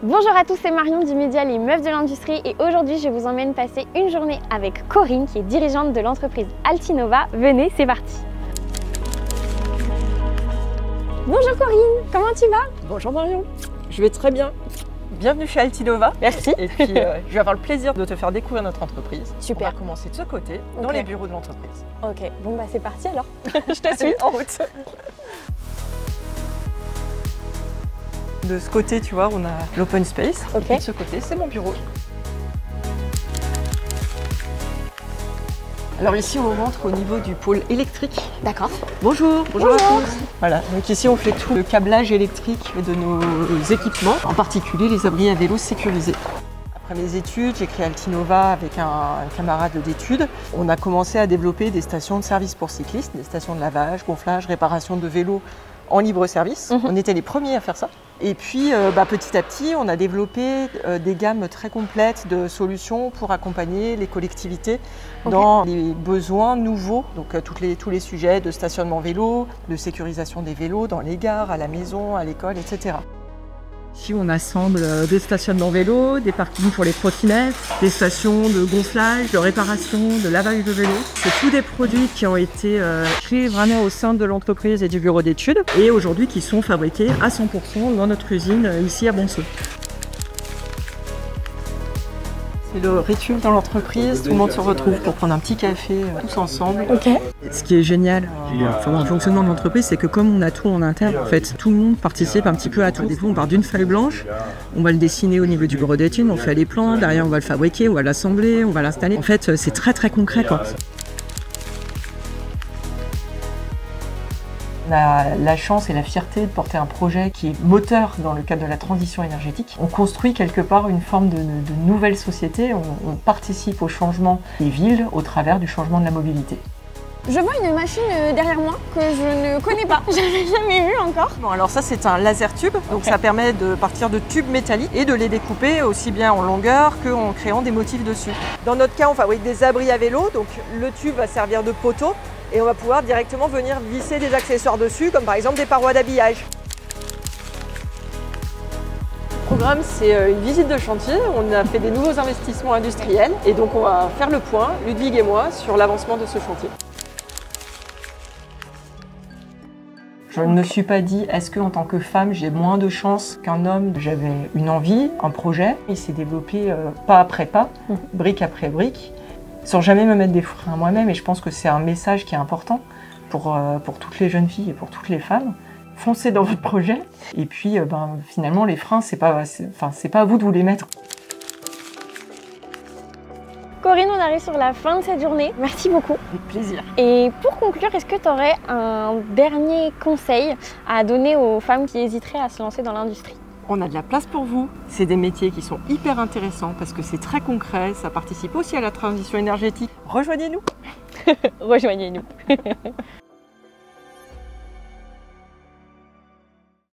Bonjour à tous, c'est Marion du média Les Meufs de l'Industrie et aujourd'hui je vous emmène passer une journée avec Corinne qui est dirigeante de l'entreprise Altinova. Venez, c'est parti. Bonjour Corinne, comment tu vas? Bonjour Marion, je vais très bien. Bienvenue chez Altinova. Merci. Et puis je vais avoir le plaisir de te faire découvrir notre entreprise. Super. On va commencer de ce côté, dans les bureaux de l'entreprise. Ok, bon bah c'est parti alors. Je te suis, en route. De ce côté, tu vois, on a l'open space. Ok. Et de ce côté, c'est mon bureau. Alors ici, on rentre au niveau du pôle électrique. D'accord. Bonjour. Bonjour à tous. Voilà, donc ici, on fait tout le câblage électrique de nos équipements, en particulier les abris à vélo sécurisés. Après mes études, j'ai créé Altinova avec un camarade d'études. On a commencé à développer des stations de service pour cyclistes, des stations de lavage, gonflage, réparation de vélos en libre service. On était les premiers à faire ça. Et puis petit à petit, on a développé des gammes très complètes de solutions pour accompagner les collectivités dans les besoins nouveaux. Donc tous les sujets de stationnement vélo, de sécurisation des vélos dans les gares, à la maison, à l'école, etc. Ici, on assemble des stationnements vélo, des parkings pour les trottinettes, des stations de gonflage, de réparation, de lavage de vélo. C'est tous des produits qui ont été créés vraiment au sein de l'entreprise et du bureau d'études et aujourd'hui qui sont fabriqués à 100% dans notre usine ici à Bonsoir. C'est le rituel dans l'entreprise, tout le monde se retrouve pour prendre un petit café tous ensemble. Ok. Ce qui est génial dans le fonctionnement de l'entreprise, c'est que comme on a tout en interne, en fait, tout le monde participe un petit peu à tout. Des fois, on part d'une feuille blanche, on va le dessiner au niveau du bureau d'études, on fait les plans, derrière on va le fabriquer, on va l'assembler, on va l'installer. En fait, c'est très très concret quoi. On a la chance et la fierté de porter un projet qui est moteur dans le cadre de la transition énergétique. On construit quelque part une forme de nouvelle société, on participe au changement des villes au travers du changement de la mobilité. Je vois une machine derrière moi que je ne connais pas, je n'avais jamais vue encore. Bon, alors ça c'est un laser tube, donc ça permet de partir de tubes métalliques et de les découper aussi bien en longueur qu'en créant des motifs dessus. Dans notre cas, on fabrique des abris à vélo, donc le tube va servir de poteau et on va pouvoir directement venir visser des accessoires dessus, comme par exemple des parois d'habillage. Le programme, c'est une visite de chantier. On a fait des nouveaux investissements industriels et donc on va faire le point, Ludwig et moi, sur l'avancement de ce chantier. Je ne me suis pas dit, est-ce qu'en tant que femme, j'ai moins de chance qu'un homme? J'avais une envie, un projet. Il s'est développé pas après pas, brique après brique, sans jamais me mettre des freins à moi-même. Et je pense que c'est un message qui est important pour toutes les jeunes filles et pour toutes les femmes. Foncez dans votre projet. Et puis, finalement, les freins, c'est pas à vous de vous les mettre. Corinne, on arrive sur la fin de cette journée. Merci beaucoup. Avec plaisir. Et pour conclure, est-ce que tu aurais un dernier conseil à donner aux femmes qui hésiteraient à se lancer dans l'industrie? On a de la place pour vous. C'est des métiers qui sont hyper intéressants parce que c'est très concret, ça participe aussi à la transition énergétique. Rejoignez-nous. Rejoignez-nous.